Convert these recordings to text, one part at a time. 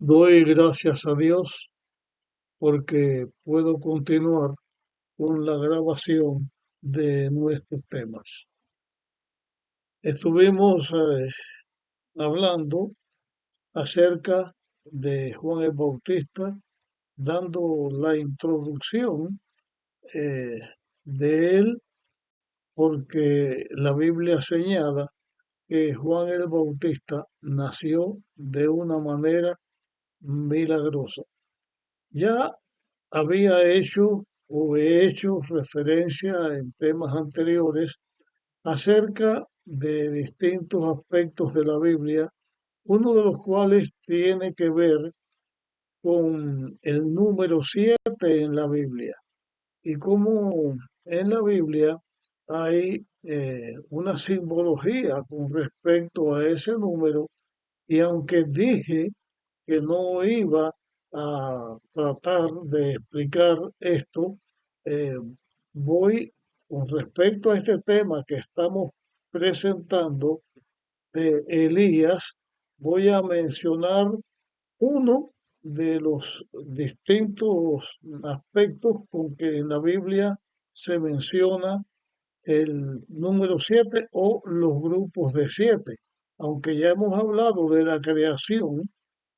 Doy gracias a Dios porque puedo continuar con la grabación de nuestros temas. Estuvimos hablando acerca de Juan el Bautista, dando la introducción eh, de él, porque la Biblia señala que Juan el Bautista nació de una manera milagrosa. Ya había hecho o he hecho referencia en temas anteriores acerca de distintos aspectos de la Biblia, uno de los cuales tiene que ver con el número 7 en la Biblia y cómo en la Biblia hay una simbología con respecto a ese número, y aunque dije que no iba a tratar de explicar esto, eh, voy con respecto a este tema que estamos presentando de Elías, voy a mencionar uno de los distintos aspectos con que en la Biblia se menciona el número 7 o los grupos de 7. Aunque ya hemos hablado de la creación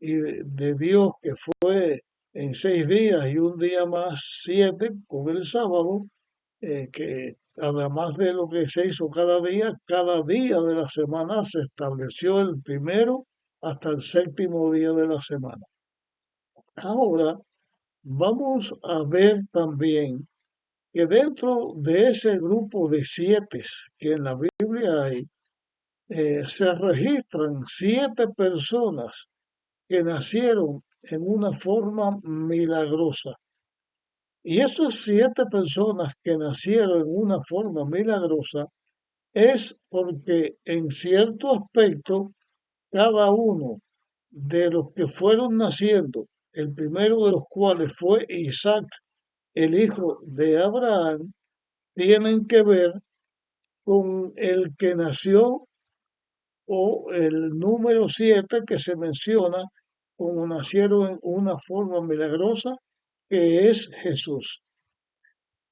y de Dios que fue en 6 días y un día más 7 con el sábado, que además de lo que se hizo cada día de la semana se estableció el primero hasta el séptimo día de la semana. Ahora vamos a ver también que dentro de ese grupo de 7 que en la Biblia hay, se registran 7 personas que nacieron en una forma milagrosa. Y esas 7 personas que nacieron en una forma milagrosa es porque en cierto aspecto cada uno de los que fueron naciendo, el primero de los cuales fue Isaac, el hijo de Abraham, tienen que ver con el que nació o el número 7 que se menciona como nacieron en una forma milagrosa, que es Jesús.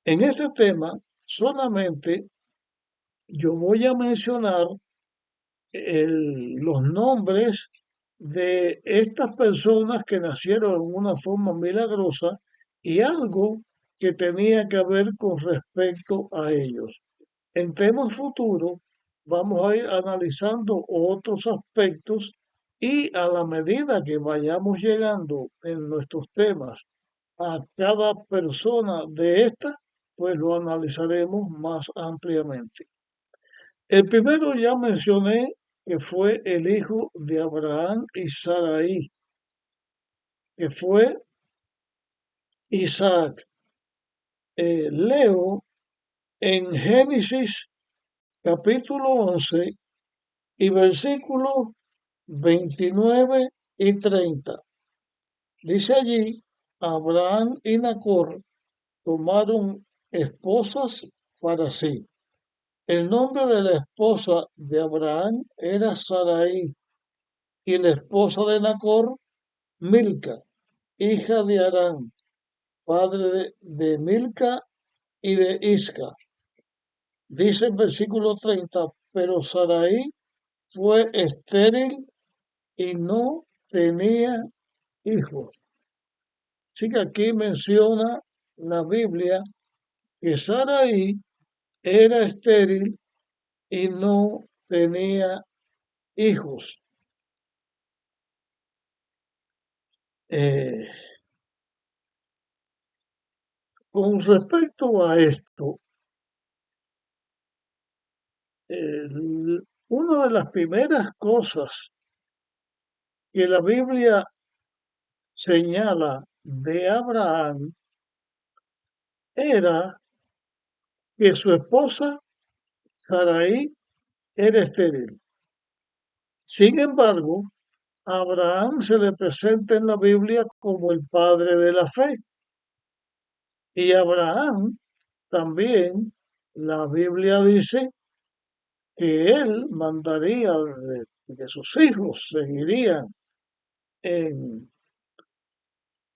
En este tema solamente yo voy a mencionar los nombres de estas personas que nacieron en una forma milagrosa y algo que tenía que ver con respecto a ellos. En temas futuros vamos a ir analizando otros aspectos, y a la medida que vayamos llegando en nuestros temas a cada persona de estas, pues lo analizaremos más ampliamente. El primero ya mencioné que fue el hijo de Abraham y Sarai, que fue Isaac. Leo en Génesis capítulo 11 y versículos 29 y 30. Dice allí: Abraham y Nacor tomaron esposas para sí. El nombre de la esposa de Abraham era Sarai, y la esposa de Nacor, Milca, hija de Harán, padre de Milca y de Isca. Dice el versículo 30, pero Sarai fue estéril y no tenía hijos. Así que aquí menciona la Biblia que Sarai era estéril y no tenía hijos. Eh, con respecto a esto, una de las primeras cosas que la Biblia señala de Abraham era que su esposa Sarai era estéril. Sin embargo, a Abraham se le presenta en la Biblia como el padre de la fe. Y Abraham también, la Biblia dice que él mandaría que sus hijos seguirían en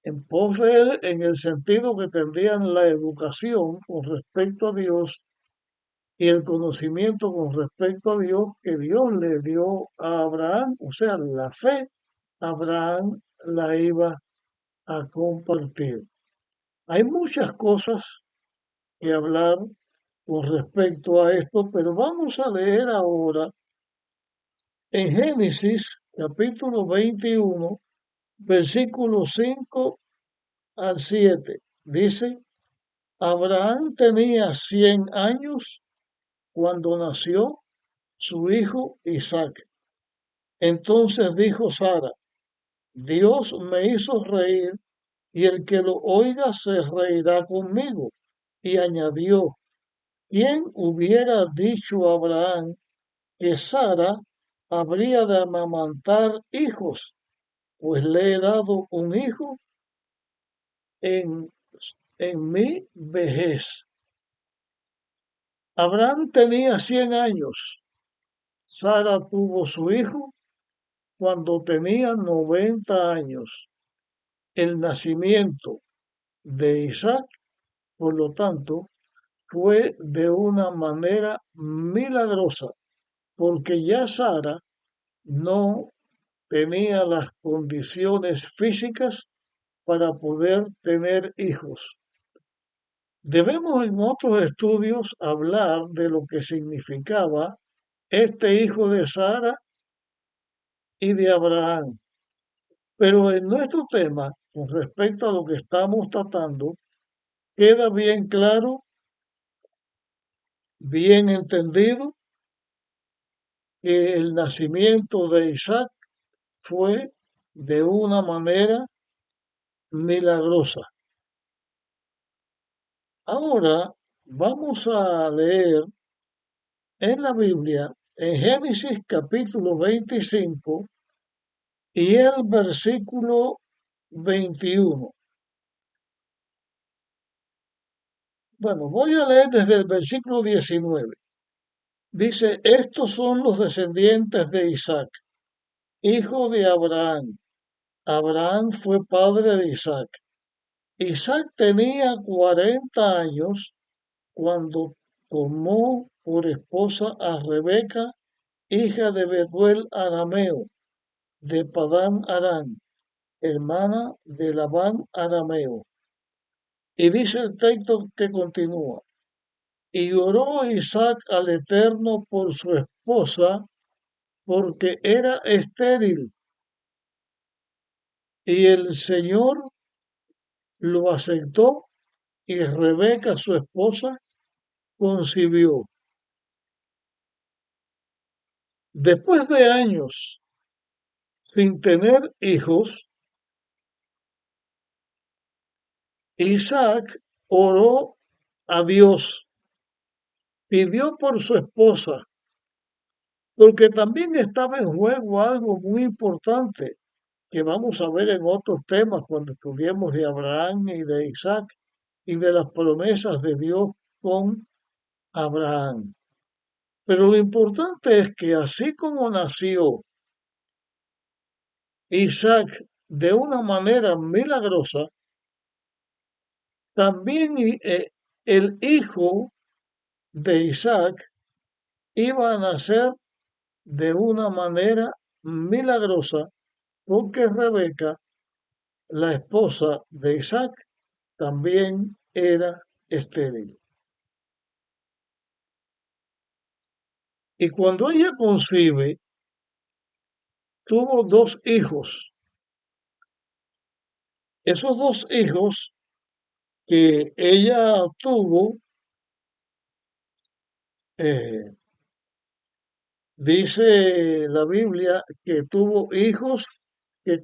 en pos de él en el sentido que tendrían la educación con respecto a Dios y el conocimiento con respecto a Dios que Dios le dio a Abraham, o sea, la fe, Abraham la iba a compartir. Hay muchas cosas que hablar con respecto a esto, pero vamos a leer ahora en Génesis capítulo 21, versículos 5 al 7. Dice, Abraham tenía 100 años cuando nació su hijo Isaac. Entonces dijo Sara, Dios me hizo reír y el que lo oiga se reirá conmigo. Y añadió, ¿quién hubiera dicho a Abraham que Sara habría de amamantar hijos? Pues le he dado un hijo en, en mi vejez. Abraham tenía 100 años. Sara tuvo su hijo cuando tenía 90 años. El nacimiento de Isaac, por lo tanto, fue de una manera milagrosa, porque ya Sara no tenía las condiciones físicas para poder tener hijos. Debemos en otros estudios hablar de lo que significaba este hijo de Sara y de Abraham. Pero en nuestro tema, con respecto a lo que estamos tratando, queda bien claro, bien entendido, que el nacimiento de Isaac fue de una manera milagrosa. Ahora vamos a leer en la Biblia, en Génesis capítulo 25 y el versículo 21. Bueno, voy a leer desde el versículo 19. Dice, estos son los descendientes de Isaac, hijo de Abraham. Abraham fue padre de Isaac. Isaac tenía 40 años cuando tomó por esposa a Rebeca, hija de Betuel arameo, de Padán Aram, hermana de Labán arameo. Y dice el texto que continúa, y oró Isaac al Eterno por su esposa, porque era estéril, y el Señor lo aceptó, y Rebeca, su esposa, concibió. Después de años sin tener hijos, Isaac oró a Dios, pidió por su esposa, porque también estaba en juego algo muy importante que vamos a ver en otros temas cuando estudiemos de Abraham y de Isaac y de las promesas de Dios con Abraham. Pero lo importante es que así como nació Isaac de una manera milagrosa, también el hijo de Isaac iba a nacer de una manera milagrosa porque Rebeca, la esposa de Isaac, también era estéril. Y cuando ella concibe, tuvo dos hijos. Esos dos hijos que ella tuvo, eh, dice la Biblia que tuvo hijos que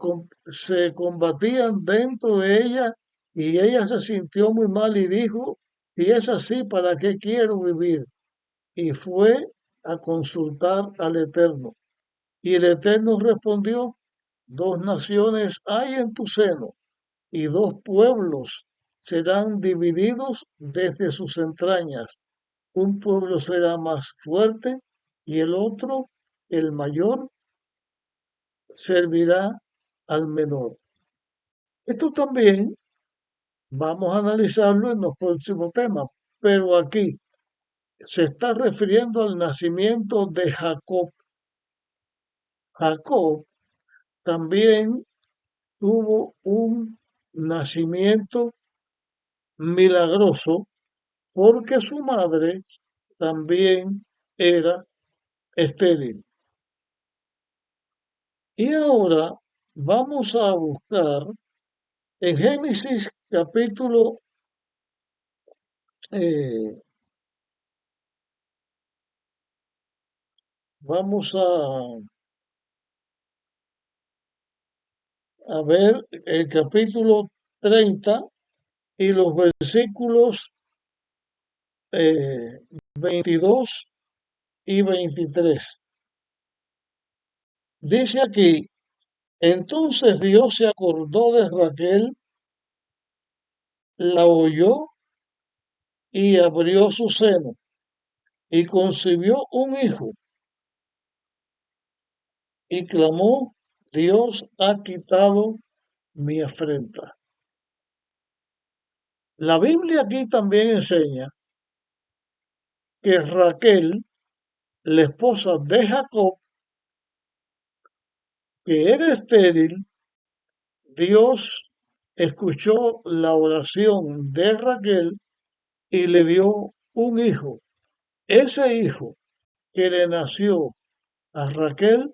se combatían dentro de ella y ella se sintió muy mal y dijo, si es así, ¿para qué quiero vivir? Y fue a consultar al Eterno. Y el Eterno respondió, dos naciones hay en tu seno y dos pueblos serán divididos desde sus entrañas. Un pueblo será más fuerte y el otro, el mayor, servirá al menor. Esto también vamos a analizarlo en los próximos temas, pero aquí se está refiriendo al nacimiento de Jacob. Jacob también tuvo un nacimiento milagroso porque su madre también era estéril. Y ahora vamos a buscar en Génesis capítulo, eh, vamos a ver el capítulo 30 y los versículos 22 y 23. Dice aquí, entonces Dios se acordó de Raquel, la oyó y abrió su seno y concibió un hijo y clamó, Dios ha quitado mi afrenta. La Biblia aquí también enseña que Raquel, la esposa de Jacob, que era estéril, Dios escuchó la oración de Raquel y le dio un hijo. Ese hijo que le nació a Raquel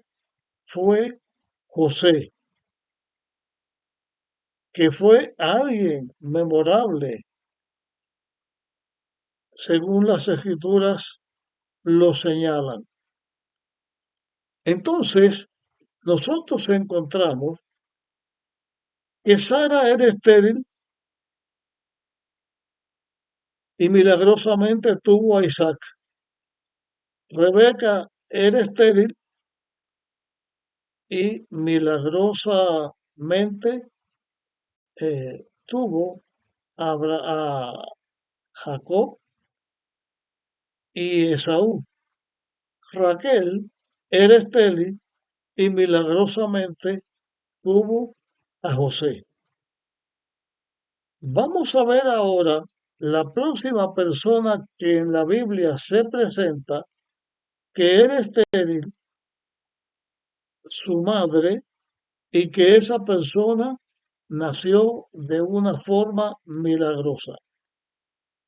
fue José, que fue alguien memorable, según las escrituras lo señalan. Entonces, nosotros encontramos que Sara era estéril y milagrosamente tuvo a Isaac. Rebeca era estéril y milagrosamente tuvo a Jacob y Esaú. Raquel era estéril y milagrosamente tuvo a José. Vamos a ver ahora la próxima persona que en la Biblia se presenta, que era estéril, su madre, y que esa persona nació de una forma milagrosa.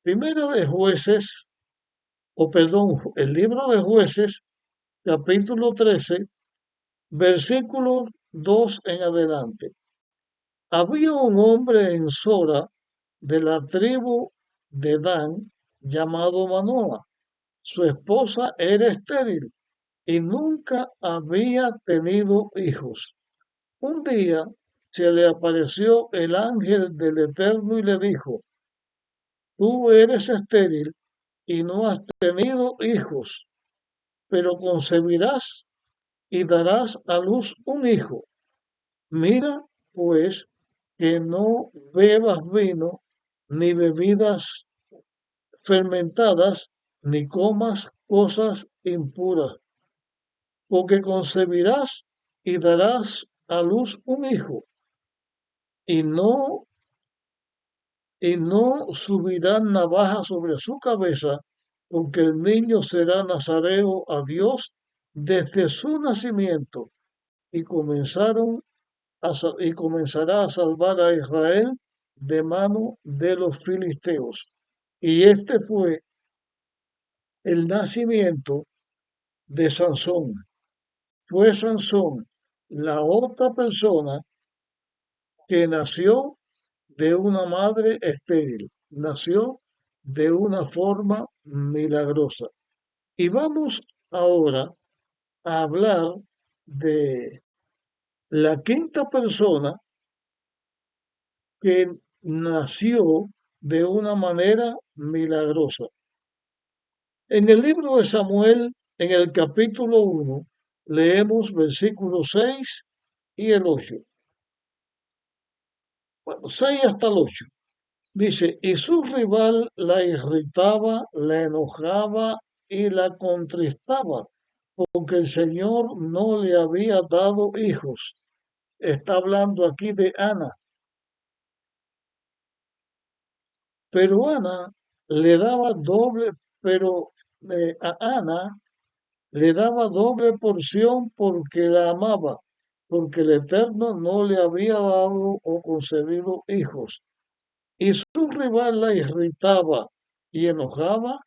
Primero de Jueces, o perdón, el libro de Jueces, capítulo 13, versículo 2 en adelante. Había un hombre en Sora de la tribu de Dan llamado Manoa. Su esposa era estéril y nunca había tenido hijos. Un día se le apareció el ángel del Eterno y le dijo, tú eres estéril y no has tenido hijos, pero concebirás y darás a luz un hijo. Mira, pues, que no bebas vino, ni bebidas fermentadas, ni comas cosas impuras, porque concebirás y darás a luz un hijo, y no, y no subirá navaja sobre su cabeza, porque el niño será nazareo a Dios desde su nacimiento, y y comenzará a salvar a Israel de mano de los filisteos. Y este fue el nacimiento de Sansón. Fue Sansón la otra persona que nació de una madre estéril, nació de una forma milagrosa. Y vamos ahora a hablar de la quinta persona que nació de una manera milagrosa. En el libro de Samuel, en el capítulo 1, leemos versículos 6 y el 8. Bueno, 6 hasta el 8. Dice, y su rival la irritaba, la enojaba y la contristaba, porque el Señor no le había dado hijos. Está hablando aquí de Ana. Pero Ana le daba doble, pero a Ana le daba doble porción porque la amaba, porque el Eterno no le había dado o concedido hijos. Y su rival la irritaba y enojaba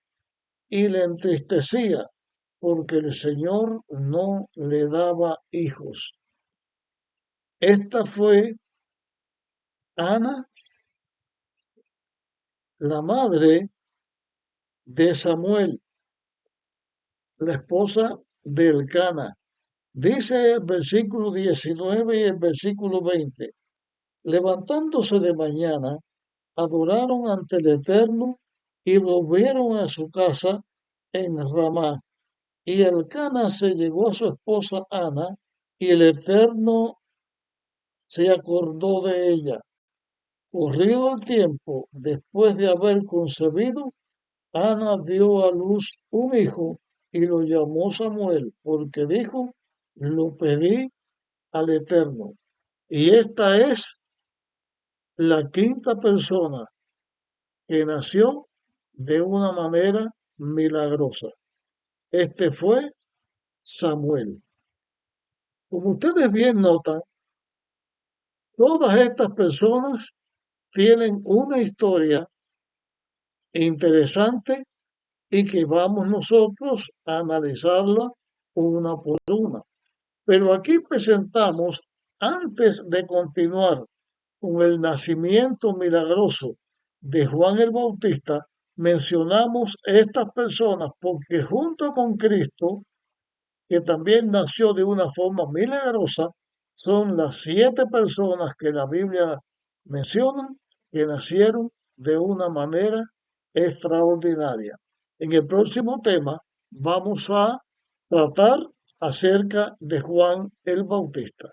y le entristecía, porque el Señor no le daba hijos. Esta fue Ana, la madre de Samuel, la esposa de Elcana. Dice el versículo 19 y el versículo 20. Levantándose de mañana, adoraron ante el Eterno y volvieron a su casa en Ramá. Y Elcana se llegó a su esposa Ana, y el Eterno se acordó de ella. Corrido el tiempo, después de haber concebido, Ana dio a luz un hijo y lo llamó Samuel, porque dijo, lo pedí al Eterno. Y esta es la quinta persona que nació de una manera milagrosa. Este fue Samuel. Como ustedes bien notan, todas estas personas tienen una historia interesante y que vamos nosotros a analizarla una por una. Pero aquí presentamos, antes de continuar con el nacimiento milagroso de Juan el Bautista, mencionamos estas personas porque junto con Cristo, que también nació de una forma milagrosa, son las 7 personas que la Biblia menciona que nacieron de una manera extraordinaria. En el próximo tema vamos a tratar acerca de Juan el Bautista.